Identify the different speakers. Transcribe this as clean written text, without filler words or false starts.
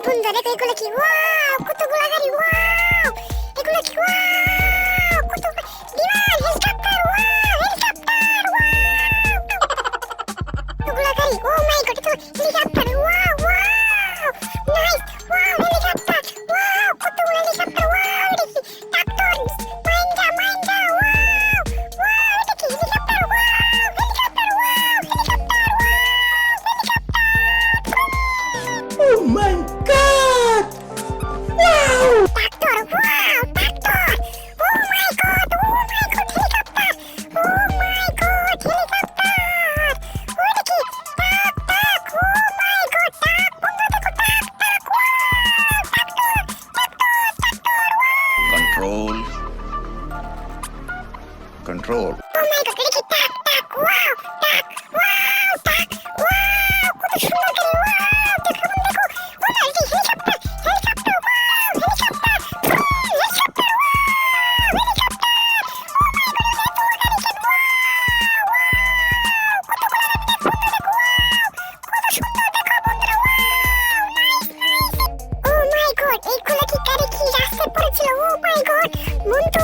Speaker 1: বন্ধুরা দেখো এগুলো কি, ওয়াও কতগুলো গাড়ি, ওয়াও এগুলো কি, ওয়াও কত বিমান, হেলিকপ্টার, ওয়াও হেলিকপ্টার, ওয়াও কতগুলো গাড়ি, ও মাই গড তো helicopter, wow wow nice, wow helicopter, wow কতগুলো হেলিকপ্টার, ওয়াও এটা কি ট্রাক্টর, মাইন্ডা মাইন্ডা, ওয়াও ওয়াও এটা কি helicopter, wow helicopter, wow helicopter,
Speaker 2: Oh my god! Wow!
Speaker 1: tractor, wow, tractor. Oh my god, helicopter. Oh my god, helicopter. Oh দেখি, টাক টাক, oh my god, টাক, বন্ধু দেখো টাক টাক, wow, tractor, tractor, wow.
Speaker 3: Control. Control.
Speaker 1: Oh my god, দেখি টাক টাক, wow, টাক, wow, টাক, wow, কত সুন্দর গাড়ি, wow, দেখো বন্ধু দেখো, oh না, এটা helicopter, helicopter, wow, helicopter, helicopter, wow, helicopter, oh my god, এতগুলো গাড়ি কেন, wow, wow, কতগুলো গাড়ি দেখো বন্ধু দেখো, wow, কত সুন্দর দেখো বন্ধুরা, wow, nice, nice. Oh my god, এইগুলো কি গাড়ি কি রাস্তায় পড়েছিল, oh my god, মন তো